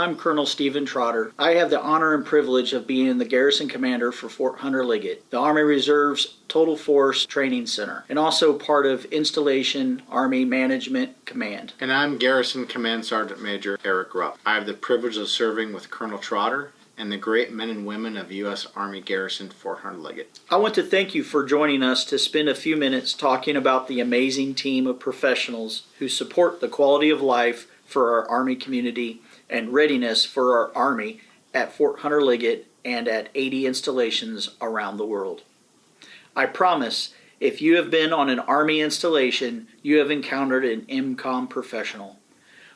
I'm Colonel Stephen Trotter. I have the honor and privilege of being the Garrison Commander for Fort Hunter Liggett, the Army Reserve's Total Force Training Center, and also part of Installation Army Management Command. And I'm Garrison Command Sergeant Major Eric Rupp. I have the privilege of serving with Colonel Trotter and the great men and women of U.S. Army Garrison Fort Hunter Liggett. I want to thank you for joining us to spend a few minutes talking about the amazing team of professionals who support the quality of life for our Army community and readiness for our Army at Fort Hunter Liggett and at 80 installations around the world. I promise, if you have been on an Army installation, you have encountered an IMCOM professional.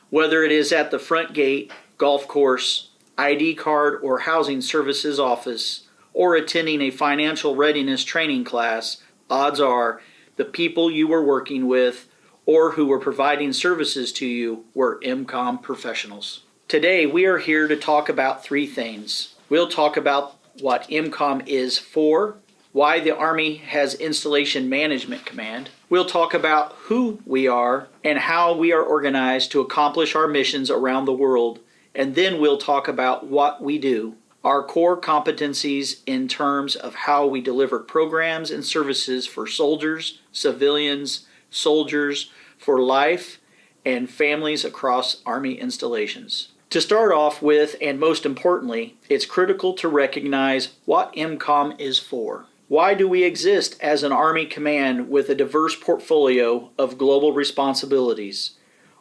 Whether it is at the front gate, golf course, ID card or housing services office, or attending a financial readiness training class, odds are the people you were working with or who were providing services to you were IMCOM professionals. Today we are here to talk about three things. We'll talk about what IMCOM is for, why the Army has Installation Management Command. We'll talk about who we are and how we are organized to accomplish our missions around the world. And then we'll talk about what we do, our core competencies in terms of how we deliver programs and services for soldiers, civilians, soldiers for life, and families across Army installations. To start off with, and most importantly, it's critical to recognize what IMCOM is for. Why do we exist as an Army command with a diverse portfolio of global responsibilities?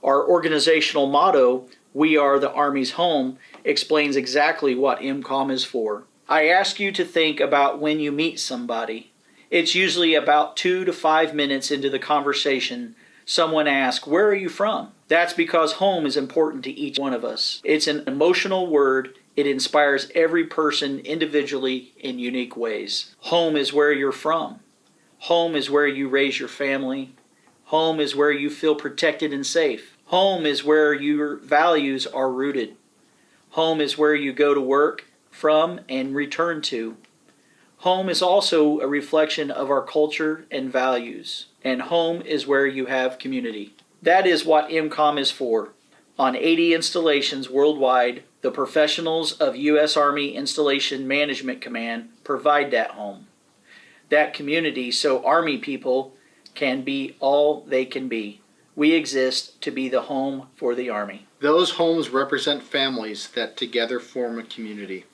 Our organizational motto, "We are the Army's home," explains exactly what IMCOM is for. I ask you to think about when you meet somebody. It's usually about 2 to 5 minutes into the conversation, someone asks, "Where are you from?" That's because home is important to each one of us. It's an emotional word. It inspires every person individually in unique ways. Home is where you're from. Home is where you raise your family. Home is where you feel protected and safe. Home is where your values are rooted. Home is where you go to work from and return to. Home is also a reflection of our culture and values. And home is where you have community. That is what IMCOM is for. On 80 installations worldwide, the professionals of U.S. Army Installation Management Command provide that home, that community, so Army people can be all they can be. We exist to be the home for the Army. Those homes represent families that together form a community.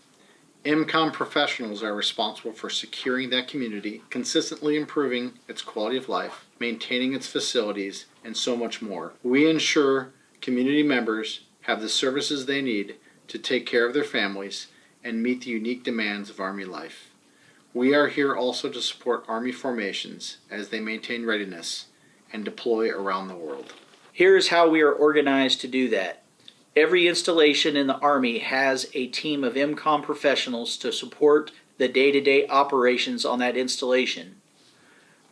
IMCOM professionals are responsible for securing that community, consistently improving its quality of life, maintaining its facilities, and so much more. We ensure community members have the services they need to take care of their families and meet the unique demands of Army life. We are here also to support Army formations as they maintain readiness and deploy around the world. Here is how we are organized to do that. Every installation in the Army has a team of IMCOM professionals to support the day-to-day operations on that installation.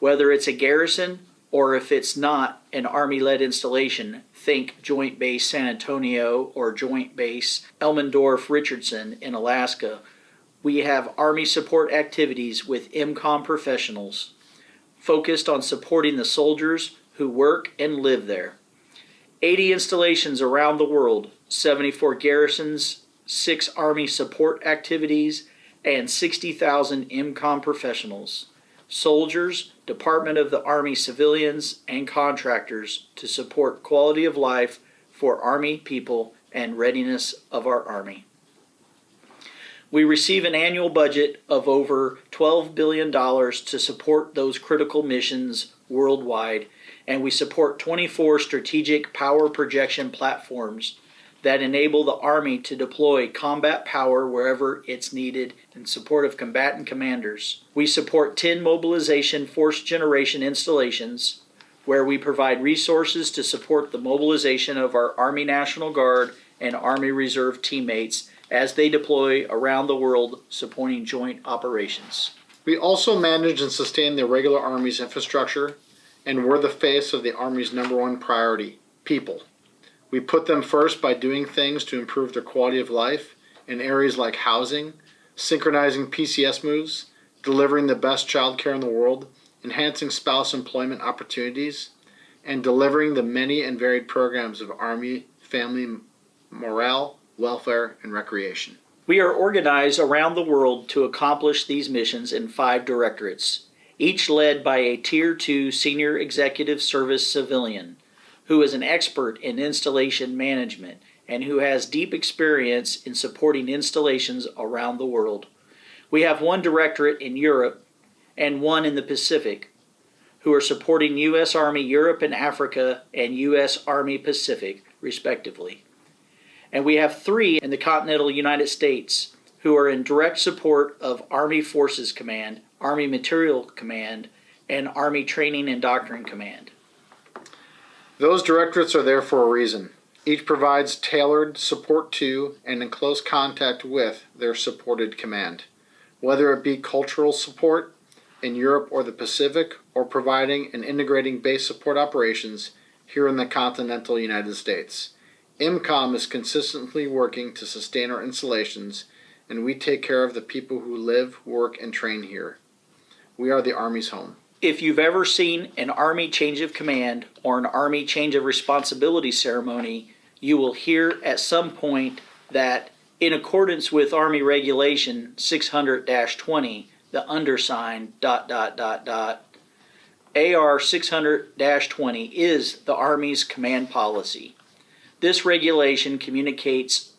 Whether it's a garrison or if it's not an Army-led installation, think Joint Base San Antonio or Joint Base Elmendorf-Richardson in Alaska, we have Army support activities with IMCOM professionals focused on supporting the soldiers who work and live there. 80 installations around the world, 74 garrisons, 6 Army support activities, and 60,000 IMCOM professionals, soldiers, Department of the Army civilians, and contractors to support quality of life for Army people and readiness of our Army. We receive an annual budget of over $12 billion to support those critical missions worldwide, and we support 24 strategic power projection platforms that enable the Army to deploy combat power wherever it's needed in support of combatant commanders. We support 10 mobilization force generation installations where we provide resources to support the mobilization of our Army National Guard and Army Reserve teammates as they deploy around the world supporting joint operations. We also manage and sustain the regular Army's infrastructure, and we're the face of the Army's #1 priority, people. We put them first by doing things to improve their quality of life in areas like housing, synchronizing PCS moves, delivering the best child care in the world, enhancing spouse employment opportunities, and delivering the many and varied programs of Army family morale, welfare, and recreation. We are organized around the world to accomplish these missions in 5 directorates, each led by a Tier 2 Senior Executive Service civilian who is an expert in installation management and who has deep experience in supporting installations around the world. We have 1 directorate in Europe and 1 in the Pacific, who are supporting U.S. Army Europe and Africa and U.S. Army Pacific, respectively. And we have 3 in the continental United States, who are in direct support of Army Forces Command, Army Materiel Command, and Army Training and Doctrine Command. Those directorates are there for a reason. Each provides tailored support to and in close contact with their supported command, whether it be cultural support in Europe or the Pacific, or providing and integrating base support operations here in the continental United States. IMCOM is consistently working to sustain our installations, and we take care of the people who live, work, and train here. We are the Army's home. If you've ever seen an Army change of command or an Army change of responsibility ceremony, you will hear at some point that, in accordance with Army Regulation 600-20, the undersigned ... AR 600-20 is the Army's command policy. This regulation communicates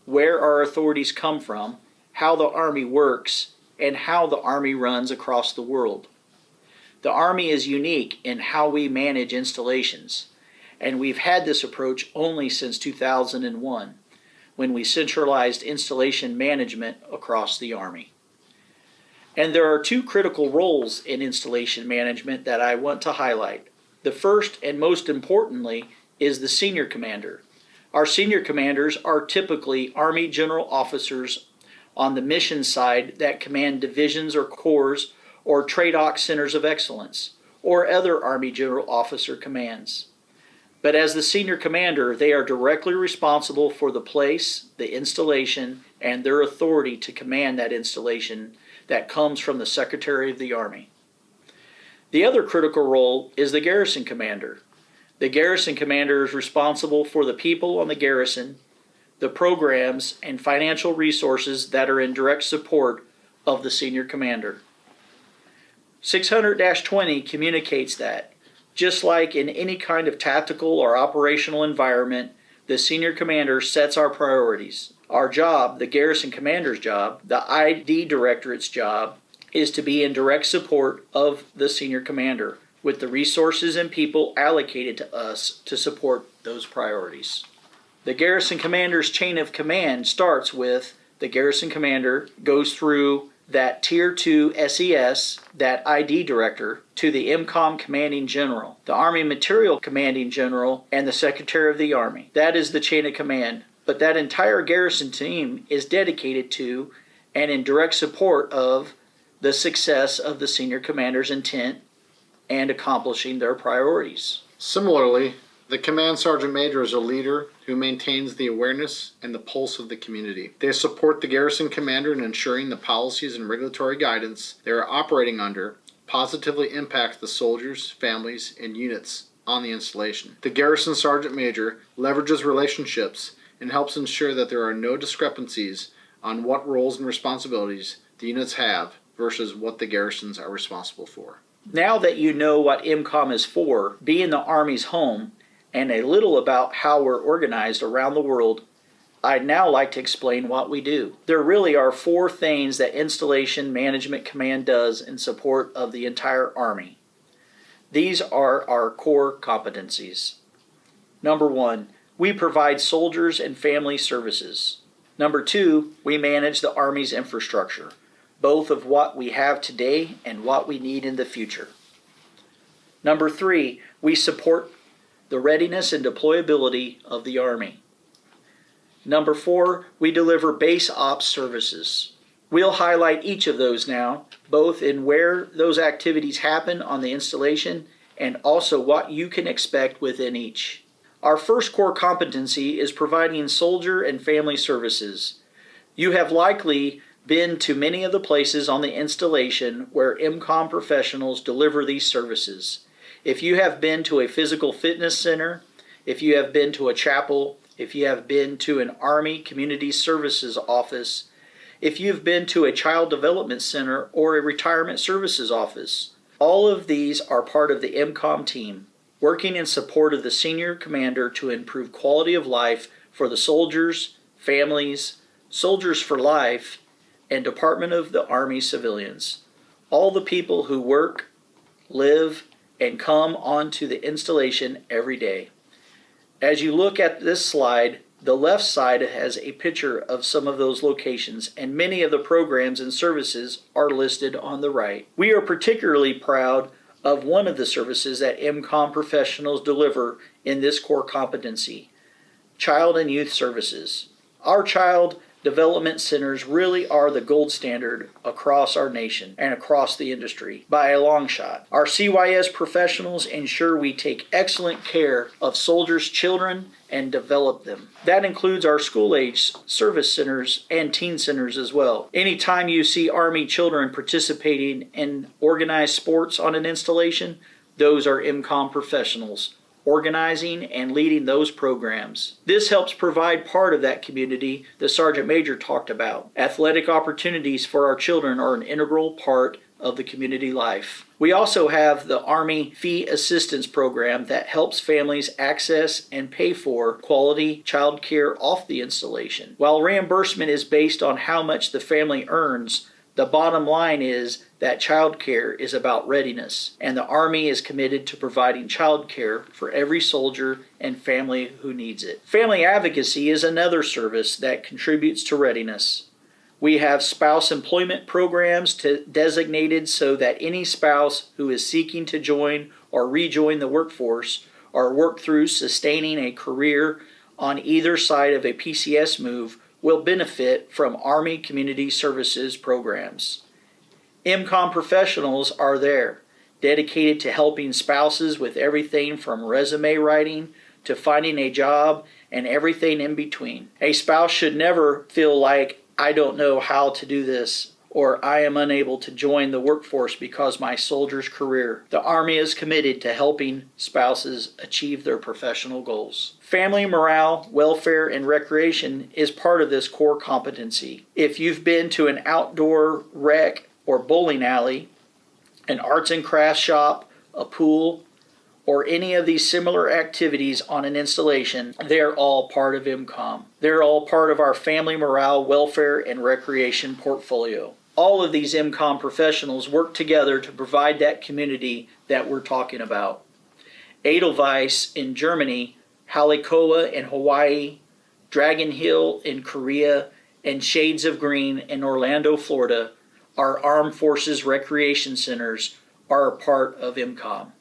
where our authorities come from, how the Army works, and how the Army runs across the world. The Army is unique in how we manage installations, and we've had this approach only since 2001, when we centralized installation management across the Army. And there are 2 critical roles in installation management that I want to highlight. The first, and most importantly, is the senior commander. Our senior commanders are typically Army general officers on the mission side that command divisions or corps or TRADOC centers of excellence, or other Army general officer commands. But as the senior commander, they are directly responsible for the place, the installation, and their authority to command that installation that comes from the Secretary of the Army. The other critical role is the garrison commander. The garrison commander is responsible for the people on the garrison, the programs, and financial resources that are in direct support of the senior commander. 600-20 communicates that, just like in any kind of tactical or operational environment, the senior commander sets our priorities. Our job, the garrison commander's job, the ID directorate's job, is to be in direct support of the senior commander, with the resources and people allocated to us to support those priorities. The garrison commander's chain of command starts with the garrison commander goes through that Tier 2 SES, that ID director, to the IMCOM commanding general, the Army Materiel commanding general, and the Secretary of the Army. That is the chain of command. But that entire garrison team is dedicated to and in direct support of the success of the senior commander's intent and accomplishing their priorities. Similarly, the Command Sergeant Major is a leader who maintains the awareness and the pulse of the community. They support the garrison commander in ensuring the policies and regulatory guidance they are operating under positively impact the soldiers, families, and units on the installation. The Garrison Sergeant Major leverages relationships and helps ensure that there are no discrepancies on what roles and responsibilities the units have versus what the garrisons are responsible for. Now that you know what IMCOM is for, being the Army's home, and a little about how we're organized around the world, I'd now like to explain what we do. There really are 4 things that Installation Management Command does in support of the entire Army. These are our core competencies. Number 1, we provide soldiers and family services. Number 2, we manage the Army's infrastructure, both of what we have today and what we need in the future. Number 3, we support the readiness and deployability of the Army. Number 4, we deliver base ops services. We'll highlight each of those now, both in where those activities happen on the installation and also what you can expect within each. Our first core competency is providing soldier and family services. You have likely been to many of the places on the installation where IMCOM professionals deliver these services. If you have been to a physical fitness center, if you have been to a chapel, if you have been to an Army Community Services office, if you've been to a Child Development Center or a Retirement Services office. All of these are part of the IMCOM team, working in support of the Senior Commander to improve quality of life for the soldiers, families, Soldiers for Life, and Department of the Army civilians. All the people who work, live, and come onto the installation every day. As you look at this slide, the left side has a picture of some of those locations, and many of the programs and services are listed on the right. We are particularly proud of one of the services that IMCOM professionals deliver in this core competency, Child and Youth Services. Our Child Development Centers really are the gold standard across our nation and across the industry by a long shot. Our CYS professionals ensure we take excellent care of soldiers' children and develop them. That includes our school-age service centers and teen centers as well. Anytime you see Army children participating in organized sports on an installation, those are IMCOM professionals organizing and leading those programs. This helps provide part of that community the Sergeant Major talked about. Athletic opportunities for our children are an integral part of the community life. We also have the Army Fee Assistance Program that helps families access and pay for quality child care off the installation. While reimbursement is based on how much the family earns, the bottom line is that child care is about readiness, and the Army is committed to providing child care for every soldier and family who needs it. Family advocacy is another service that contributes to readiness. We have spouse employment programs designated so that any spouse who is seeking to join or rejoin the workforce or work through sustaining a career on either side of a PCS move will benefit from Army Community Services programs. IMCOM professionals are there, dedicated to helping spouses with everything from resume writing to finding a job and everything in between. A spouse should never feel like, I don't know how to do this, or I am unable to join the workforce because my soldier's career. The Army is committed to helping spouses achieve their professional goals. Family morale, welfare, and recreation is part of this core competency. If you've been to an outdoor rec or bowling alley, an arts and crafts shop, a pool, or any of these similar activities on an installation, they're all part of IMCOM. They're all part of our family morale, welfare, and recreation portfolio. All of these IMCOM professionals work together to provide that community that we're talking about. Edelweiss in Germany, Halekoa in Hawaii, Dragon Hill in Korea, and Shades of Green in Orlando, Florida, our Armed Forces Recreation Centers are a part of IMCOM.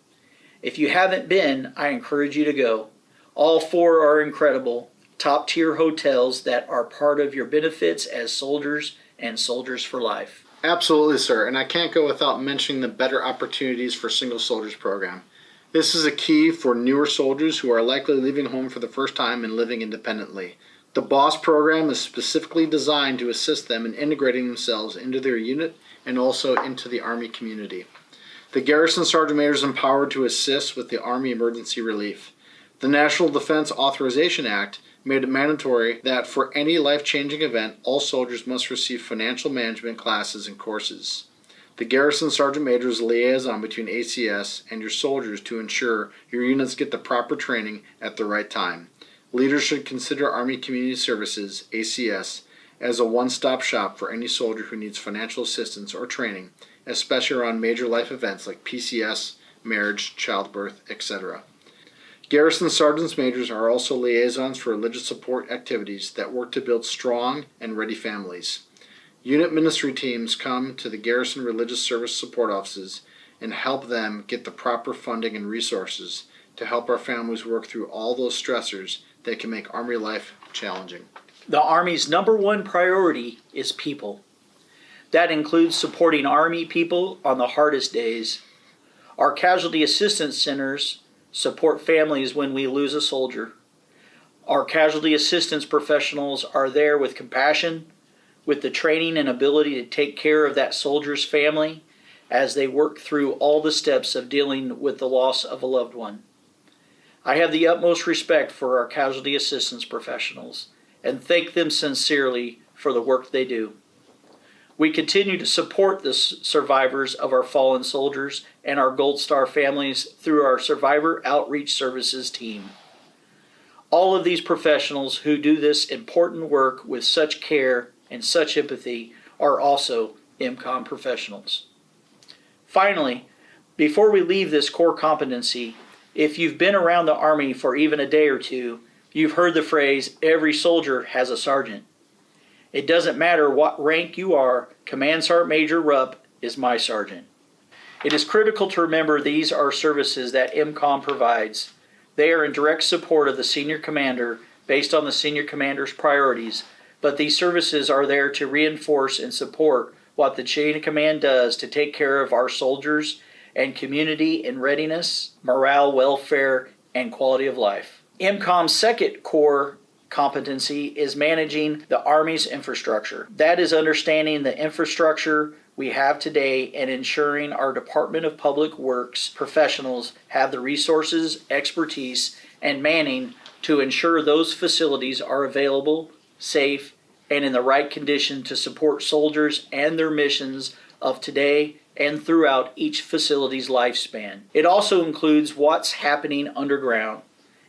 If you haven't been, I encourage you to go. All four are incredible, top-tier hotels that are part of your benefits as soldiers and Soldiers for Life. Absolutely, sir. And I can't go without mentioning the Better Opportunities for Single Soldiers program. This is a key for newer soldiers who are likely leaving home for the first time and living independently. The BOSS program is specifically designed to assist them in integrating themselves into their unit and also into the Army community. The Garrison Sergeant Major is empowered to assist with the Army emergency relief. The National Defense Authorization Act made it mandatory that for any life-changing event, all soldiers must receive financial management classes and courses. The Garrison Sergeant Major is a liaison between ACS and your soldiers to ensure your units get the proper training at the right time. Leaders should consider Army Community Services, ACS, as a one-stop shop for any soldier who needs financial assistance or training, especially around major life events like PCS, marriage, childbirth, etc. Garrison Sergeants Majors are also liaisons for religious support activities that work to build strong and ready families. Unit ministry teams come to the Garrison Religious Service Support Offices and help them get the proper funding and resources to help our families work through all those stressors that can make Army life challenging. The Army's #1 priority is people. That includes supporting Army people on the hardest days. Our casualty assistance centers support families when we lose a soldier. Our casualty assistance professionals are there with compassion, with the training and ability to take care of that soldier's family as they work through all the steps of dealing with the loss of a loved one. I have the utmost respect for our casualty assistance professionals and thank them sincerely for the work they do. We continue to support the survivors of our fallen soldiers and our Gold Star families through our Survivor Outreach Services team. All of these professionals who do this important work with such care and such empathy are also IMCOM professionals. Finally, before we leave this core competency, if you've been around the Army for even a day or two, you've heard the phrase, every soldier has a sergeant. It doesn't matter what rank you are, Command Sergeant Major Rupp is my sergeant. It is critical to remember these are services that IMCOM provides. They are in direct support of the senior commander based on the senior commander's priorities, but these services are there to reinforce and support what the chain of command does to take care of our soldiers and community in readiness, morale, welfare, and quality of life. IMCOM's second core competency is managing the Army's infrastructure. That is understanding the infrastructure we have today and ensuring our Department of Public Works professionals have the resources, expertise, and manning to ensure those facilities are available, safe, and in the right condition to support soldiers and their missions of today and throughout each facility's lifespan. It also includes what's happening underground.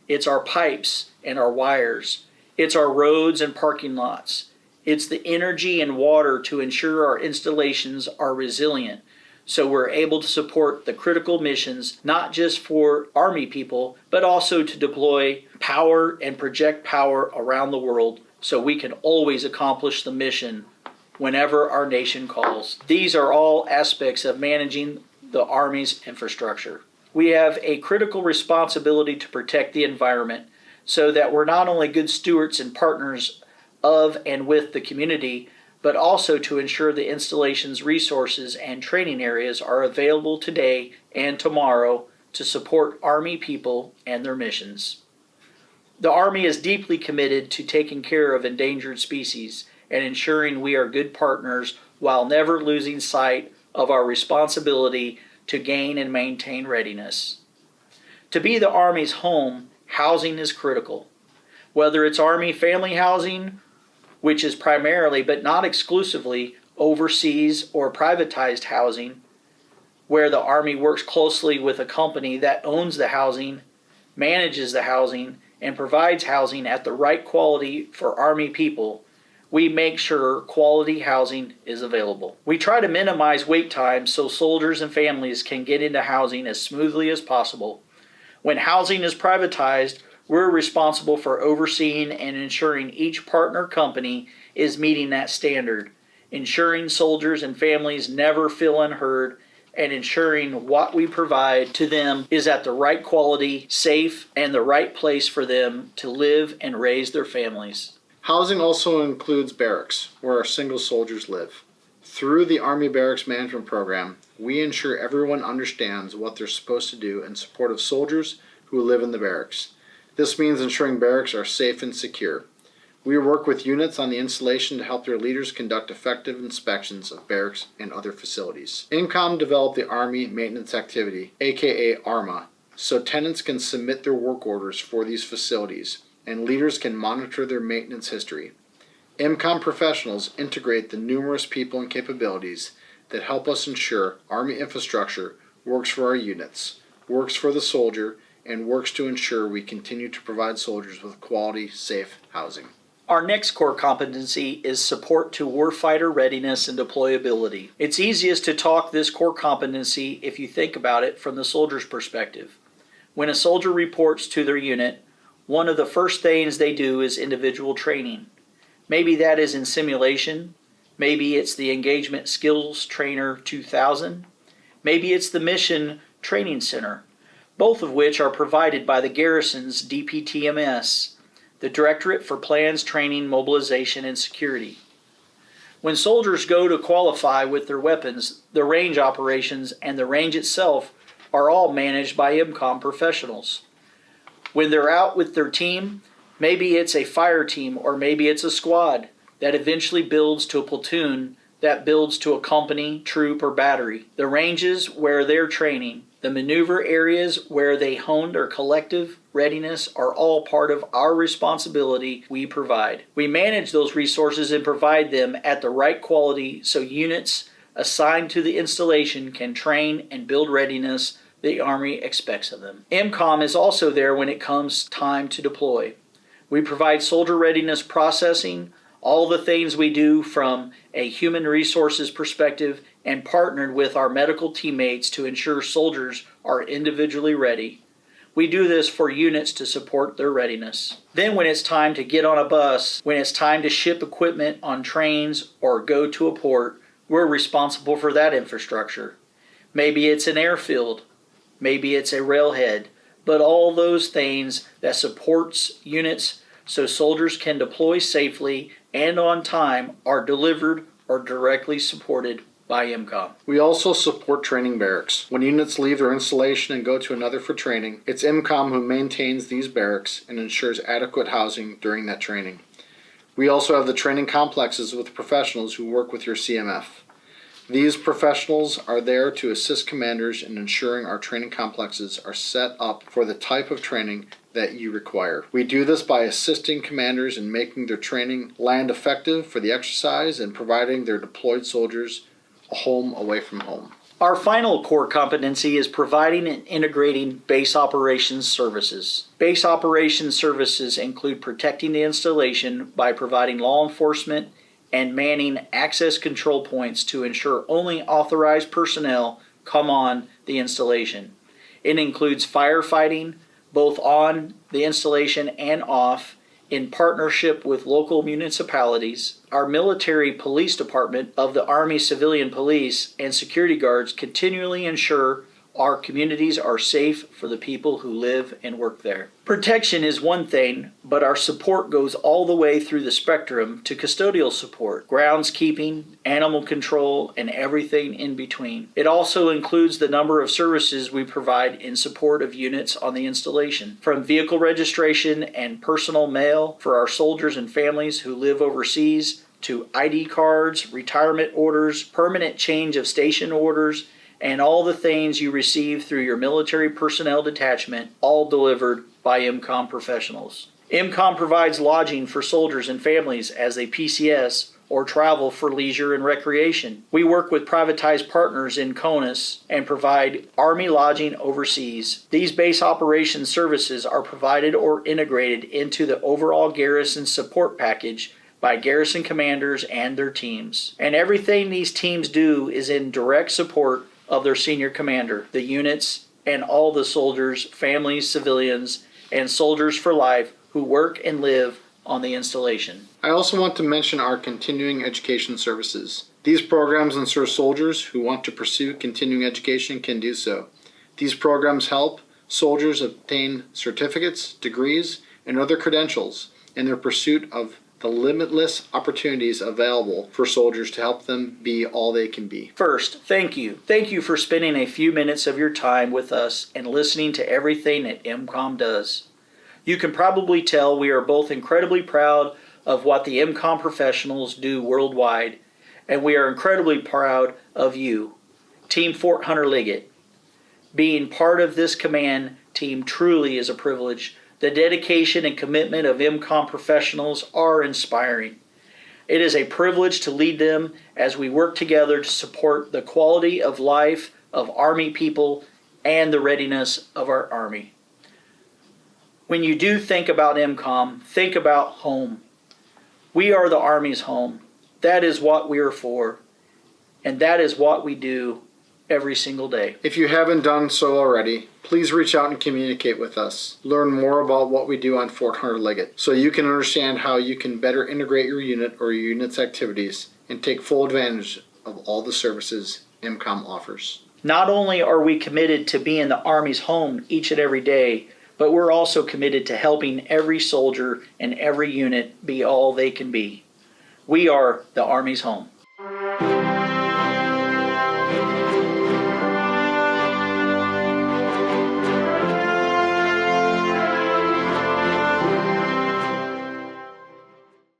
It's our pipes and our wires. It's our roads and parking lots. It's the energy and water to ensure our installations are resilient so we're able to support the critical missions not just for Army people, but also to deploy power and project power around the world so we can always accomplish the mission whenever our nation calls. These are all aspects of managing the Army's infrastructure. We have a critical responsibility to protect the environment so that we're not only good stewards and partners of and with the community, but also to ensure the installation's resources and training areas are available today and tomorrow to support Army people and their missions. The Army is deeply committed to taking care of endangered species and ensuring we are good partners while never losing sight of our responsibility to gain and maintain readiness. To be the Army's home, housing is critical. Whether it's Army family housing, which is primarily but not exclusively overseas or privatized housing, where the Army works closely with a company that owns the housing, manages the housing, and provides housing at the right quality for Army people, we make sure quality housing is available. We try to minimize wait times so soldiers and families can get into housing as smoothly as possible. When housing is privatized, we're responsible for overseeing and ensuring each partner company is meeting that standard, ensuring soldiers and families never feel unheard, and ensuring what we provide to them is at the right quality, safe, and the right place for them to live and raise their families. Housing also includes barracks, where our single soldiers live. Through the Army Barracks Management Program, we ensure everyone understands what they're supposed to do in support of soldiers who live in the barracks. This means ensuring barracks are safe and secure. We work with units on the installation to help their leaders conduct effective inspections of barracks and other facilities. IMCOM developed the Army Maintenance Activity, aka ARMA, so tenants can submit their work orders for these facilities and leaders can monitor their maintenance history. IMCOM professionals integrate the numerous people and capabilities that help us ensure Army infrastructure works for our units, works for the soldier, and works to ensure we continue to provide soldiers with quality, safe housing. Our next core competency is support to warfighter readiness and deployability. It's easiest to talk this core competency if you think about it from the soldier's perspective. When a soldier reports to their unit, one of the first things they do is individual training. Maybe that is in simulation, maybe it's the Engagement Skills Trainer 2000, maybe it's the Mission Training Center, both of which are provided by the Garrison's DPTMS, the Directorate for Plans, Training, Mobilization, and Security. When soldiers go to qualify with their weapons, the range operations and the range itself are all managed by IMCOM professionals. When they're out with their team, maybe it's a fire team or maybe it's a squad that eventually builds to a platoon that builds to a company, troop, or battery. The ranges where they're training, the The maneuver areas where they honed their collective readiness are all part of our responsibility we provide. We manage those resources and provide them at the right quality so units assigned to the installation can train and build readiness the Army expects of them. IMCOM is also there when it comes time to deploy. We provide soldier readiness processing, all the things we do from a human resources perspective, and partnered with our medical teammates to ensure soldiers are individually ready. We do this for units to support their readiness. Then when it's time to get on a bus, when it's time to ship equipment on trains or go to a port, we're responsible for that infrastructure. Maybe it's an airfield, maybe it's a railhead, but all those things that supports units so soldiers can deploy safely and on time are delivered or directly supported by IMCOM. We also support training barracks. When units leave their installation and go to another for training, it's IMCOM who maintains these barracks and ensures adequate housing during that training. We also have the training complexes with professionals who work with your CMF. These professionals are there to assist commanders in ensuring our training complexes are set up for the type of training that you require. We do this by assisting commanders in making their training land effective for the exercise and providing their deployed soldiers a home away from home. Our final core competency is providing and integrating base operations services. Base operations services include protecting the installation by providing law enforcement and manning access control points to ensure only authorized personnel come on the installation. It includes firefighting, both on the installation and off, in partnership with local municipalities. Our military police department of the Army Civilian Police and security guards continually ensure our communities are safe for the people who live and work there. Protection is one thing, but our support goes all the way through the spectrum to custodial support, groundskeeping, animal control, and everything in between. It also includes the number of services we provide in support of units on the installation, from vehicle registration and personal mail for our soldiers and families who live overseas, to ID cards, retirement orders, permanent change of station orders, and all the things you receive through your military personnel detachment, all delivered by IMCOM professionals. IMCOM provides lodging for soldiers and families as they PCS or travel for leisure and recreation. We work with privatized partners in CONUS and provide Army lodging overseas. These base operations services are provided or integrated into the overall garrison support package by garrison commanders and their teams. And everything these teams do is in direct support of their senior commander, the units, and all the soldiers, families, civilians, and soldiers for life who work and live on the installation. I also want to mention our continuing education services. These programs ensure soldiers who want to pursue continuing education can do so. These programs help soldiers obtain certificates, degrees, and other credentials in their pursuit of the limitless opportunities available for soldiers to help them be all they can be. First, thank you. Thank you for spending a few minutes of your time with us and listening to everything that IMCOM does. You can probably tell we are both incredibly proud of what the IMCOM professionals do worldwide, and we are incredibly proud of you, Team Fort Hunter Liggett. Being part of this command team truly is a privilege. The dedication and commitment of IMCOM professionals are inspiring. It is a privilege to lead them as we work together to support the quality of life of Army people and the readiness of our Army. When you do think about IMCOM, think about home. We are the Army's home. That is what we are for, and that is what we do every single day. If you haven't done so already, please reach out and communicate with us. Learn more about what we do on Fort Hunter Liggett so you can understand how you can better integrate your unit or your unit's activities and take full advantage of all the services IMCOM offers. Not only are we committed to being the Army's home each and every day, but we're also committed to helping every soldier and every unit be all they can be. We are the Army's home.